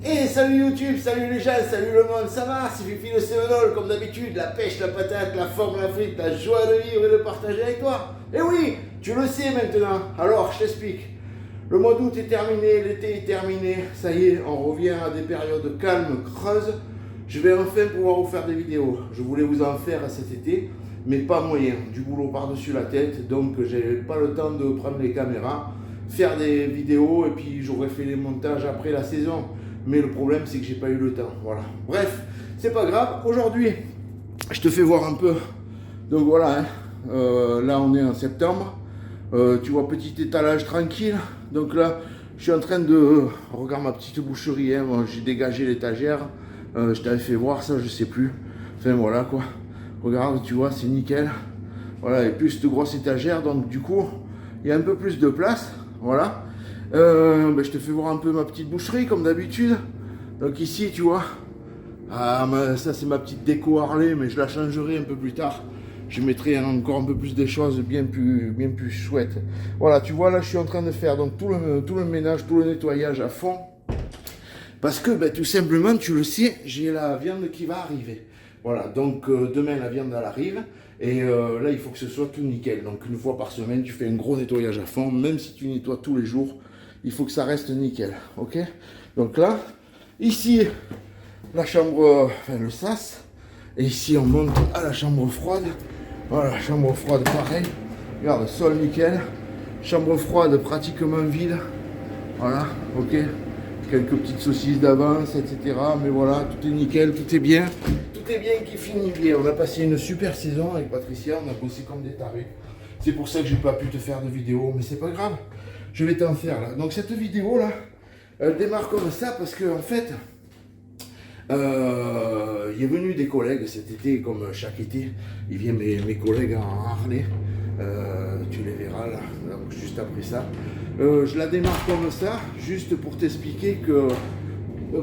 Et salut YouTube, salut les gens, salut le monde, ça va? C'est Fifi le Sévenol, comme d'habitude, la pêche, la patate, la forme, la frite, la joie de vivre et de partager avec toi. Et oui, tu le sais maintenant, alors je t'explique. Le mois d'août est terminé, l'été est terminé, ça y est, on revient à des périodes calmes, creuses. Je vais enfin pouvoir vous faire des vidéos. Je voulais vous en faire cet été, mais pas moyen, du boulot par-dessus la tête, donc j'ai pas le temps de prendre les caméras, faire des vidéos et puis j'aurais fait les montages après la saison. Mais le problème, c'est que j'ai pas eu le temps. Voilà. Bref, c'est pas grave. Aujourd'hui, je te fais voir un peu. Donc voilà, hein. Là, on est en septembre. Tu vois, petit étalage tranquille. Donc là, je suis en train de... Regarde ma petite boucherie. Hein. J'ai dégagé l'étagère. Je t'avais fait voir ça, je sais plus. Enfin, voilà quoi. Regarde, tu vois, c'est nickel. Voilà, et plus cette grosse étagère. Donc du coup, il y a un peu plus de place. Voilà. Je te fais voir un peu ma petite boucherie comme d'habitude. Donc ici tu vois, ça c'est ma petite déco Harley, mais je la changerai un peu plus tard. Je mettrai encore un peu plus des choses bien plus chouettes. Voilà, tu vois là je suis en train de faire donc tout le ménage, tout le nettoyage à fond. Parce que tout simplement, tu le sais, j'ai la viande qui va arriver. Voilà, donc demain la viande elle arrive. Et là il faut que ce soit tout nickel. Donc une fois par semaine tu fais un gros nettoyage à fond. Même si tu nettoies tous les jours, il faut que ça reste nickel, ok? Donc là, ici, la chambre, enfin le sas, et ici on monte à la chambre froide. Voilà, chambre froide pareil, regarde, sol nickel, chambre froide pratiquement vide, voilà, ok? Quelques petites saucisses d'avance, etc. Mais voilà, tout est nickel, tout est bien qui finit bien. On a passé une super saison avec Patricia, on a bossé comme des tarés. C'est pour ça que j'ai pas pu te faire de vidéo, mais c'est pas grave. Je vais t'en faire là. Donc cette vidéo là, elle démarre comme ça parce que en fait, il est venu des collègues cet été, comme chaque été, il vient mes collègues en Harley. Tu les verras là, juste après ça. Je la démarre comme ça, juste pour t'expliquer que,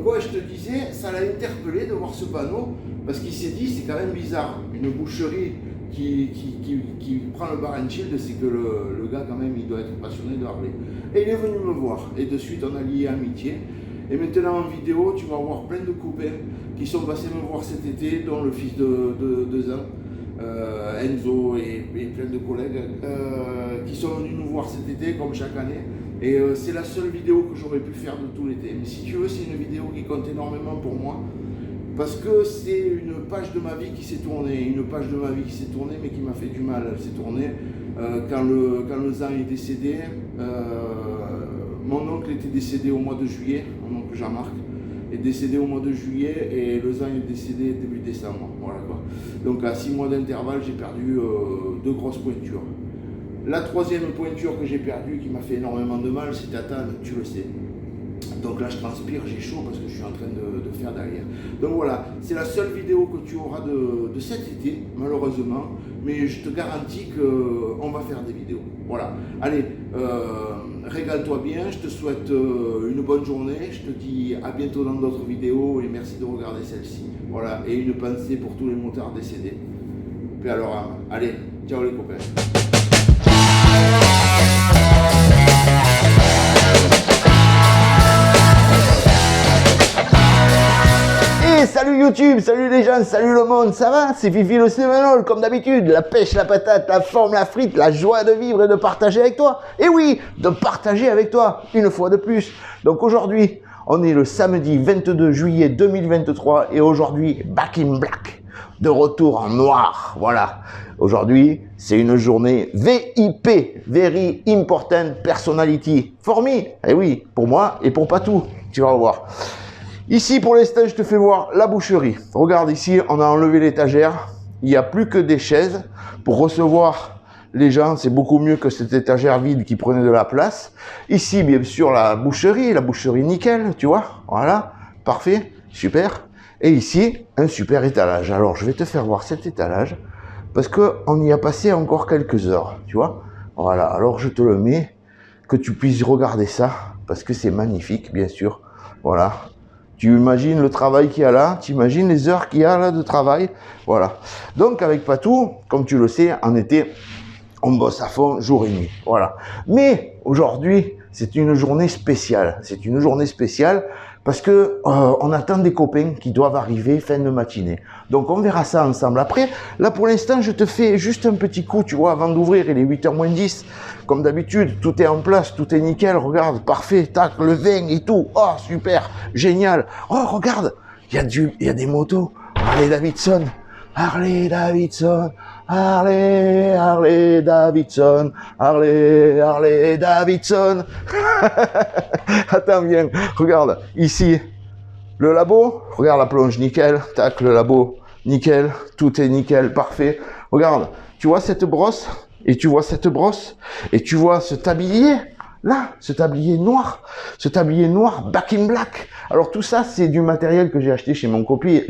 quoi je te disais, ça l'a interpellé de voir ce panneau, parce qu'il s'est dit c'est quand même bizarre, une boucherie qui prend le bar and shield, c'est que le gars quand même il doit être passionné de Harley. Et il est venu me voir et de suite on a lié amitié. Et maintenant en vidéo tu vas voir plein de copains qui sont passés me voir cet été, dont le fils de 2 ans, Enzo et plein de collègues qui sont venus nous voir cet été comme chaque année. Et c'est la seule vidéo que j'aurais pu faire de tout l'été. Mais si tu veux, c'est une vidéo qui compte énormément pour moi. Parce que c'est une page de ma vie qui s'est tournée, mais qui m'a fait du mal. Elle s'est tournée quand le Zan est décédé. Mon oncle était décédé au mois de juillet, mon oncle Jean-Marc est décédé au mois de juillet et le Zan est décédé début décembre. Voilà quoi. Donc à 6 mois d'intervalle, j'ai perdu 2 grosses pointures. La 3e pointure que j'ai perdue, qui m'a fait énormément de mal, c'est Tatane, tu le sais. Donc là je transpire, j'ai chaud parce que je suis en train de faire derrière. Donc voilà, c'est la seule vidéo que tu auras de cet été, malheureusement. Mais je te garantis qu'on va faire des vidéos. Voilà, allez, régale-toi bien, je te souhaite une bonne journée. Je te dis à bientôt dans d'autres vidéos et merci de regarder celle-ci. Voilà, et une pensée pour tous les motards décédés. Puis alors, allez, ciao les copains. Salut YouTube, salut les gens, salut le monde, ça va? C'est Fifi le Sévenol, comme d'habitude, la pêche, la patate, la forme, la frite, la joie de vivre et de partager avec toi. Et oui, de partager avec toi, une fois de plus. Donc aujourd'hui, on est le samedi 22 juillet 2023 et aujourd'hui, back in black, de retour en noir, voilà. Aujourd'hui, c'est une journée VIP, Very Important Personality, for me. Et oui, pour moi et pour Patou, tu vas voir. Ici, pour l'instant, je te fais voir la boucherie. Regarde ici, on a enlevé l'étagère. Il n'y a plus que des chaises pour recevoir les gens. C'est beaucoup mieux que cette étagère vide qui prenait de la place. Ici, bien sûr, la boucherie nickel, tu vois. Voilà, parfait, super. Et ici, un super étalage. Alors, je vais te faire voir cet étalage parce qu'on y a passé encore quelques heures, tu vois. Voilà, alors je te le mets, que tu puisses regarder ça parce que c'est magnifique, bien sûr. Voilà. Tu imagines le travail qu'il y a là, tu imagines les heures qu'il y a là de travail, voilà. Donc avec Patou, comme tu le sais, en été, on bosse à fond, jour et nuit, voilà. Mais aujourd'hui, c'est une journée spéciale. C'est une journée spéciale parce que on attend des copains qui doivent arriver fin de matinée. Donc on verra ça ensemble. Après, là pour l'instant, je te fais juste un petit coup, tu vois, avant d'ouvrir, il est 8h moins 10. Comme d'habitude, tout est en place, tout est nickel, regarde, parfait, tac, le vin et tout. Oh, super, génial. Oh, regarde, il y a des motos. Harley Davidson, Harley Davidson, Harley Davidson, Harley Davidson. Attends, viens, regarde, ici, le labo, regarde la plonge, nickel, tac, le labo, nickel, tout est nickel, parfait. Regarde, tu vois cette brosse, et tu vois cette brosse, et tu vois ce tablier, là, ce tablier noir, back in black. Alors tout ça, c'est du matériel que j'ai acheté chez mon copain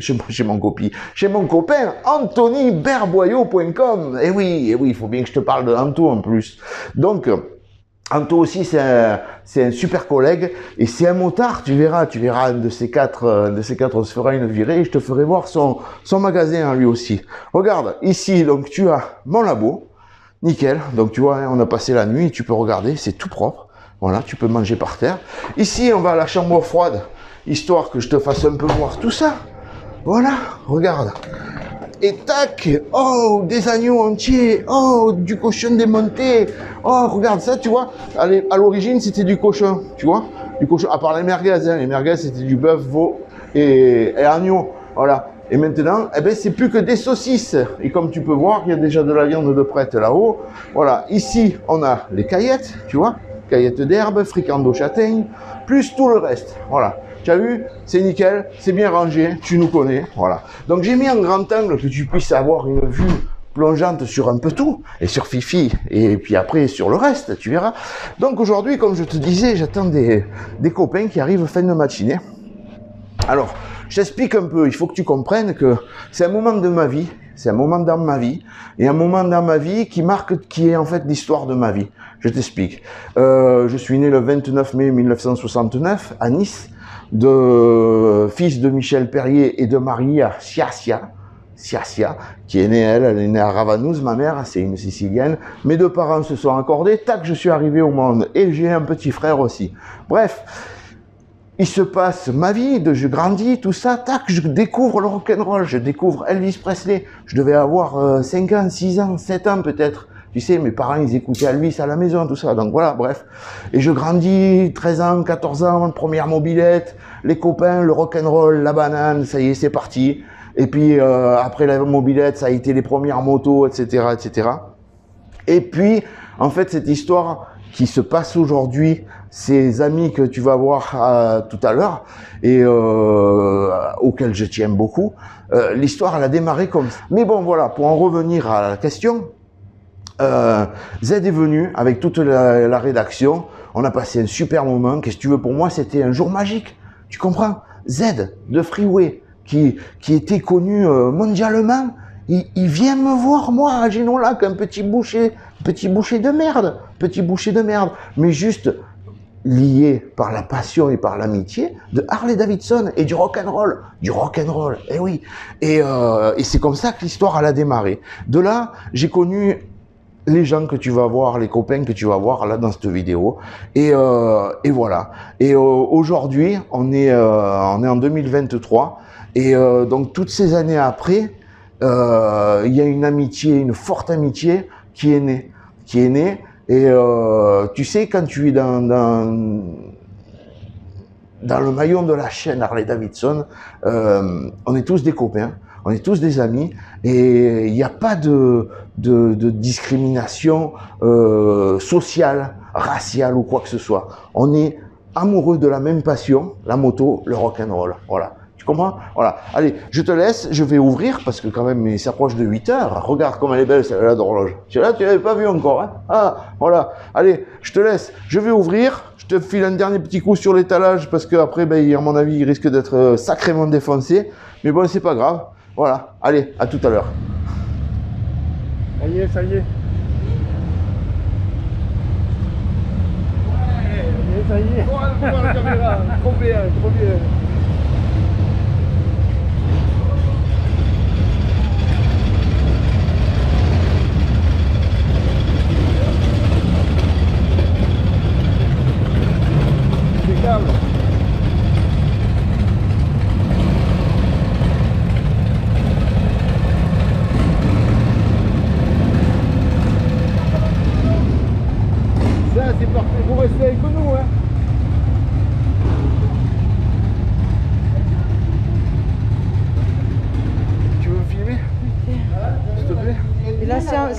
AnthonyBerboyau.com. Et oui, il faut bien que je te parle de Anto en plus. Donc, Anto aussi, c'est un super collègue et c'est un motard. Tu verras, un de ces quatre, on se fera une virée et je te ferai voir son magasin à lui aussi. Regarde, ici, donc tu as mon labo. Nickel, donc tu vois, on a passé la nuit, tu peux regarder, c'est tout propre. Voilà, tu peux manger par terre. Ici, on va à la chambre froide, histoire que je te fasse un peu voir tout ça. Voilà, regarde. Et tac, oh, des agneaux entiers, oh, du cochon démonté. Oh, regarde ça, tu vois. Allez, à l'origine, c'était du cochon, tu vois. Du cochon, à part les merguez, hein. Les merguez, c'était du bœuf, veau et agneau. Voilà. Et maintenant, eh ben, c'est plus que des saucisses. Et comme tu peux voir, il y a déjà de la viande de prête là-haut. Voilà. Ici, on a les caillettes, tu vois. Caillettes d'herbe, fricando châtaigne, plus tout le reste. Voilà. Tu as vu? C'est nickel, c'est bien rangé, tu nous connais. Voilà. Donc, j'ai mis un grand angle que tu puisses avoir une vue plongeante sur un peu tout, et sur Fifi, et puis après sur le reste, tu verras. Donc, aujourd'hui, comme je te disais, j'attends des copains qui arrivent fin de matinée. Alors, je t'explique un peu, il faut que tu comprennes que c'est un moment de ma vie, c'est un moment dans ma vie, et un moment dans ma vie qui est en fait l'histoire de ma vie. Je t'explique. Je suis né le 29 mai 1969 à Nice, fils de Michel Perrier et de Maria Siasia, qui est née, elle est née à Ravanouz, ma mère, c'est une Sicilienne. Mes deux parents se sont accordés, tac, je suis arrivé au monde, et j'ai un petit frère aussi. Bref. Il se passe ma vie, je grandis, tout ça, tac, je découvre le rock'n'roll, je découvre Elvis Presley. Je devais avoir 5 ans, 6 ans, 7 ans peut-être. Tu sais, mes parents, ils écoutaient Elvis à la maison, tout ça. Donc voilà, bref. Et je grandis, 13 ans, 14 ans, première mobilette, les copains, le rock'n'roll, la banane, ça y est, c'est parti. Et puis, après la mobilette, ça a été les premières motos, etc., etc. Et puis, en fait, cette histoire qui se passe aujourd'hui, ces amis que tu vas voir tout à l'heure et auxquels je tiens beaucoup, l'histoire elle a démarré comme ça. Mais bon voilà, pour en revenir à la question, Z est venu avec toute la rédaction, on a passé un super moment. Qu'est-ce que tu veux, pour moi c'était un jour magique, tu comprends? Z de Freeway qui était connu mondialement, il vient me voir moi à Génolac, un petit boucher de merde, mais juste lié par la passion et par l'amitié de Harley Davidson et du rock'n'roll, eh oui. Et c'est comme ça que l'histoire elle a démarré. De là, j'ai connu les gens que tu vas voir, les copains que tu vas voir là dans cette vidéo, et voilà. Et aujourd'hui, on est en 2023, et donc toutes ces années après, il y a une amitié, une forte amitié qui est née. Et tu sais, quand tu es dans le maillon de la chaîne Harley Davidson, on est tous des copains, on est tous des amis, et il n'y a pas de discrimination sociale, raciale ou quoi que ce soit. On est amoureux de la même passion, la moto, le rock'n'roll. Voilà. Tu comprends? Voilà. Allez, je te laisse, je vais ouvrir parce que quand même il s'approche de 8 heures. Regarde comme elle est belle celle-là d'horloge. Celle-là, tu l'avais pas vue encore, hein? Ah, voilà. Allez, je te laisse, je vais ouvrir. Je te file un dernier petit coup sur l'étalage parce que après, ben, à mon avis, il risque d'être sacrément défoncé. Mais bon, c'est pas grave. Voilà. Allez, à tout à l'heure. Ça y est. Ça y est. Oh, la caméra, trop bien. Impeccable.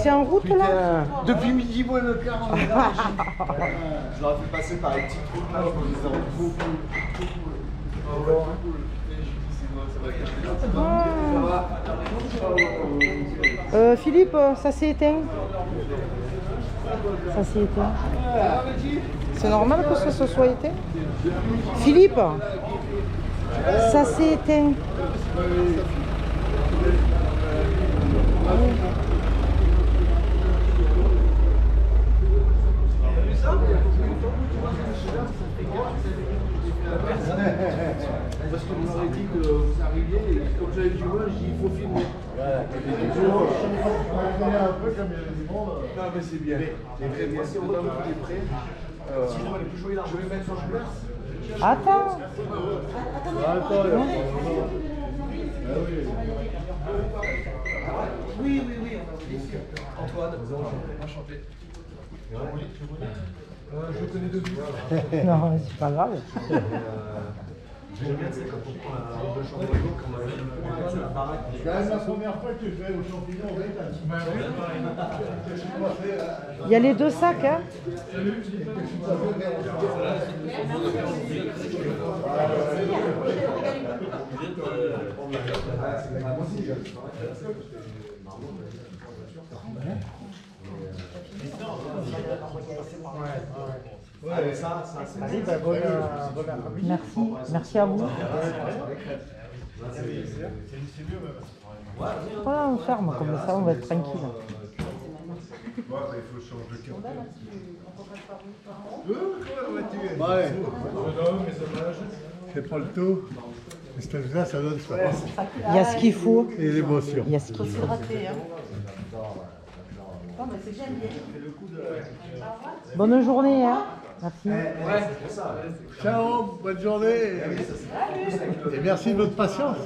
c'est en route là? Depuis midi, moi, le car, on est là. Je leur ai fait passer par les petites routes là, je les ai beaucoup. Philippe, ça s'est éteint. Ça s'est éteint. C'est normal que ça se soit éteint? Philippe, ça s'est éteint. Parce qu'on m'aurait dit que vous arriviez et comme j'avais du mal, j'ai dit il faut filmer. Un peu comme il y a du monde. Non mais c'est bien. Moi si on voit que tout est prêt, je vais mettre sur place. Attends. Attends, Oui, bien sûr. Antoine, enchanté. Je connais deux vies. Non, c'est pas grave. J'aime bien, c'est quand on prend la deux chambres d'eau, quand on a la baraque. c'est quand même la première fois que tu fais aux champignons, Il y a les deux sacs, hein? Allez, ça, Allez, bah, bon après-midi. Merci, merci à vous. C'est mieux même. Voilà, on ferme, comme ça on va être tranquille. Il faut changer de carte. C'est pas le taux. Mais c'est là, ça donne ça. Il y a ce qu'il faut. Et l'émotion. Il y a ce qu'il faut. Bonne journée, hein? Merci. Ciao, bonne journée. Et merci de votre patience.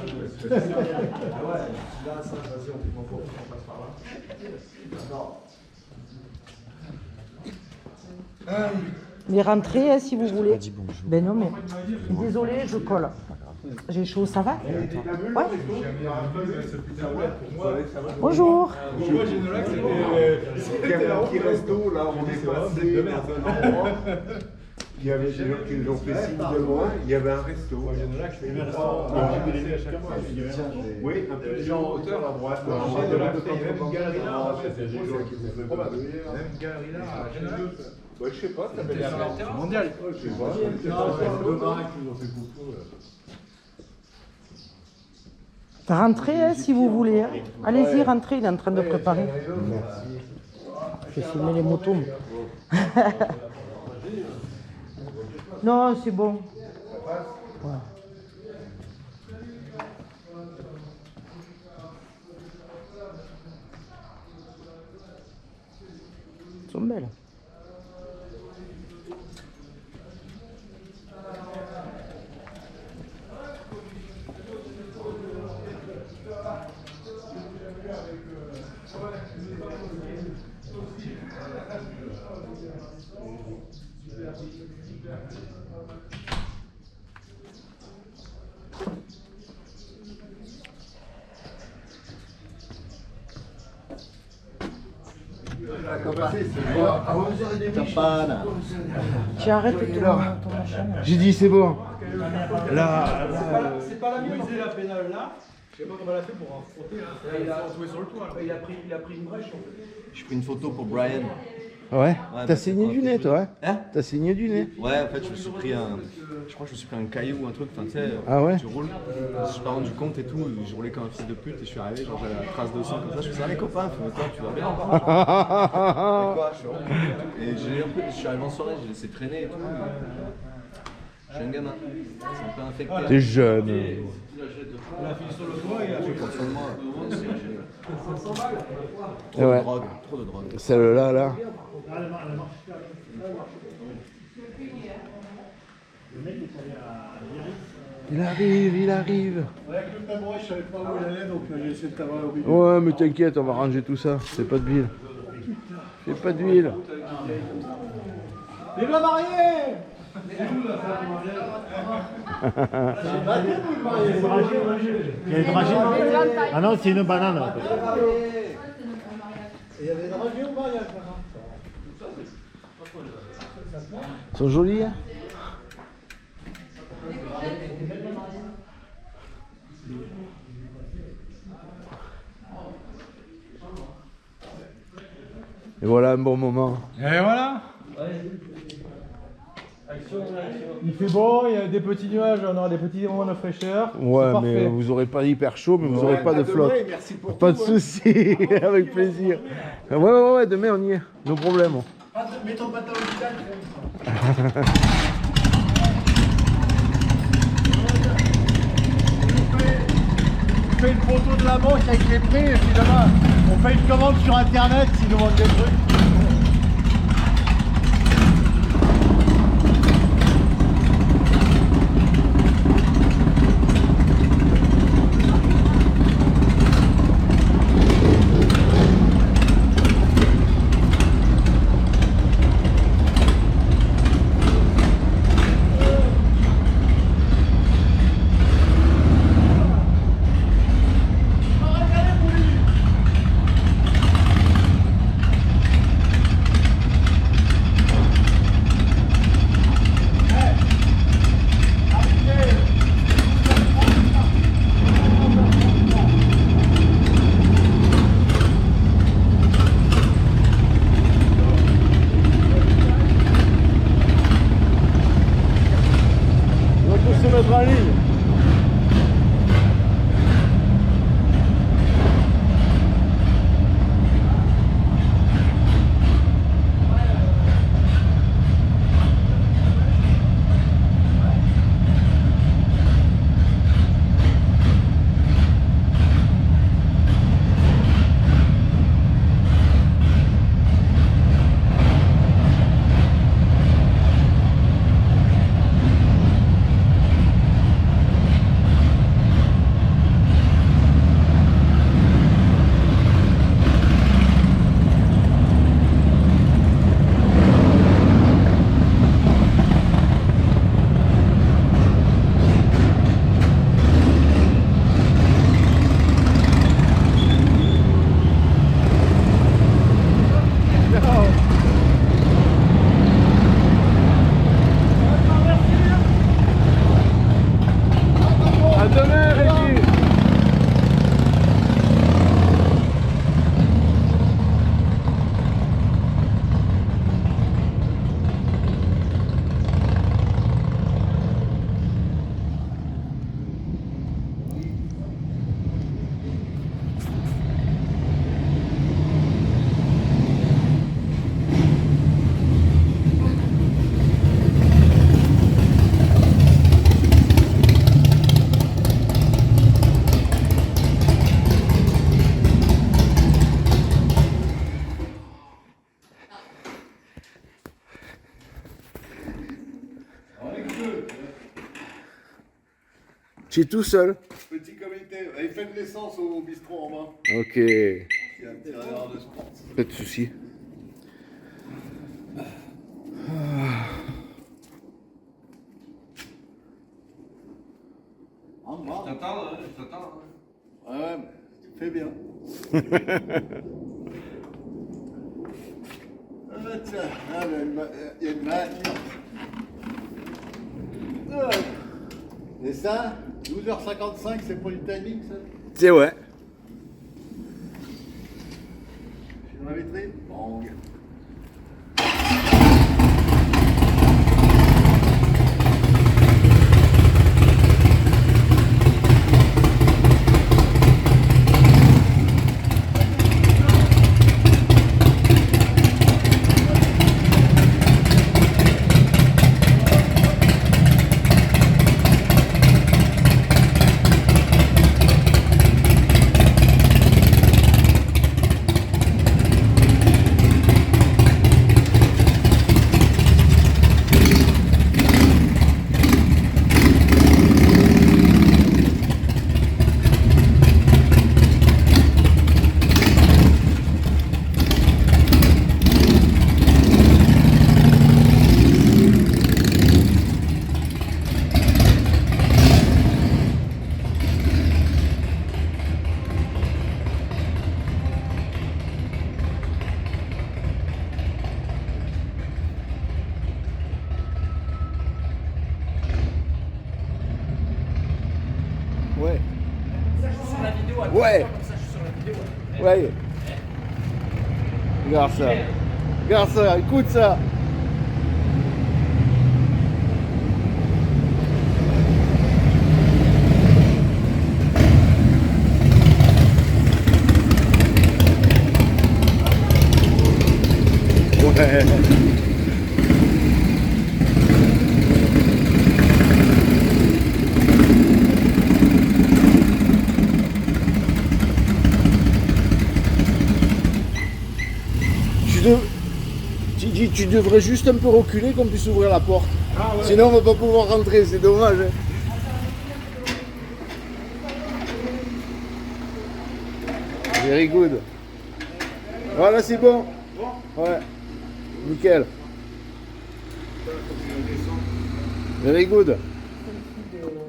Les rentrées, hein, si vous voulez. Ben non, mais désolé, je colle. J'ai chaud, ça va? Ouais. Bonjour. C'était un petit resto, là, on est passé dans un endroit. Il y avait des gens qui nous ont fait signe de loin, il y avait un resto. Oui, un peu des gens en hauteur à droite. Il y avait même une galerie là. Même galerie là. Ouais, je sais pas, ça s'appelle la mondial. Je sais pas. Deux marques qui nous ont fait beaucoup. Rentrez, hein, si vous voulez. Hein. Allez-y, rentrez, il est en train de préparer. Je vais filmer les motos. Non, c'est bon. Ouais. Elles sont belles. Tu arrêtes ton machin. J'ai dit c'est bon. Là, C'est pas la mienne. La pénale là. Je sais pas comment elle a fait pour en frotter. Il a retrouvé sur le toit. Il a pris une brèche en fait. J'ai pris une photo pour Brian. Ouais. T'as bah, saigné c'est du quand nez, t'es toi, hein? Hein? T'as saigné du nez? Ouais, en fait, je me suis pris un. Je crois que je me suis pris un caillou ou un truc. Enfin, tu sais, Ah ouais? tu roules. Je me suis pas rendu compte et tout. Je roulais comme un fils de pute et je suis arrivé. Genre, j'avais la trace de sang comme ça. Je me suis dit, ah, les copains, toi, tu vas bien encore? Quoi? Je suis rentré et je suis arrivé en soirée, j'ai laissé traîner et tout. Je suis un gamin. C'est un peu infecté. T'es jeune. Il a fini sur le toit et il a fait Prends soin de moi. Et ouais. Trop de drogue. Celle-là, là. Il arrive, il arrive. avec le tabouret, je savais pas où il allait, donc j'ai essayé de t'avoir au milieu. Ouais, mais t'inquiète, on va ranger tout ça. C'est pas d'huile. C'est pas d'huile. Vive la mariée! Il y a une dragine. Ah non, c'est une banane. Et il y avait une radio ou pas, il y a Ils sont jolis, hein? Et voilà un bon moment. Et voilà. Il fait beau, il y a des petits nuages, on aura des petits moments de fraîcheur. Ouais, C'est mais parfait. vous aurez pas hyper chaud, mais vous aurez pas de demain, flotte. et merci pour Pas tout, de soucis, avec plaisir. Ouais, demain on y est, no problème. Mets ton pantalon de calme. On fait une photo de la banque avec les prix et puis demain on fait une commande sur internet s'ils nous vendent des trucs. Tu es tout seul? Petit comité, il fait de l'essence au bistrot en bas. Ok, Il y a un petit radar de sport. pas de soucis. Je t'attends. Ouais, mais tu fais bien. Ah, tiens, il y a une main. Et ça, 12h55, c'est pour le timing, ça? C'est ouais. C'est dans la vitrine? Bang. Ouais. Ça, je suis sur la vidéo. Ouais. Comme ça, je suis sur la vidéo. Ouais. Regarde ça. Regarde ça, écoute ça. Ouais. Tu devrais juste un peu reculer qu'on puisse ouvrir la porte. Ah ouais. Sinon on va pas pouvoir rentrer, c'est dommage. Hein. Very good. Voilà, c'est bon. Ouais. Nickel. Very good.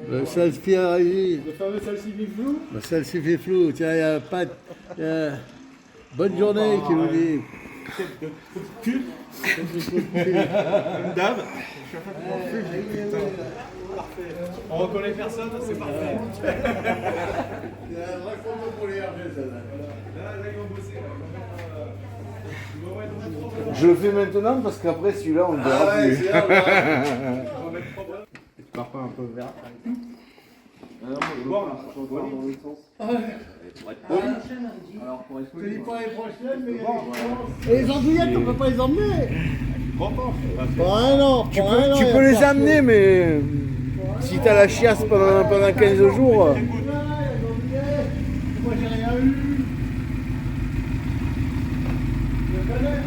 Le salsifis. Le fameux salsifis flou. Le salsifis flou. Tiens, il n'y a pas de... Bonne journée, qui nous dit. Une dame. On reconnaît personne, c'est parfait. Je le fais maintenant parce qu'après celui-là on ne verra plus. Tu pars pas un peu vert. Et les andouillettes, on peut pas les emmener. Tu peux les amener, mais si t'as la chiasse pendant 15 jours. Moi j'ai rien eu. Je connais.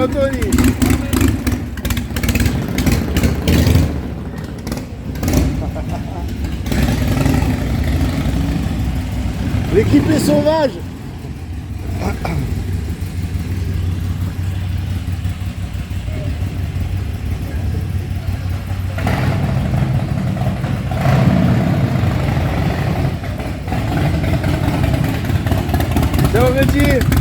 Tony. L'équipe est sauvage. Ciao Reggie.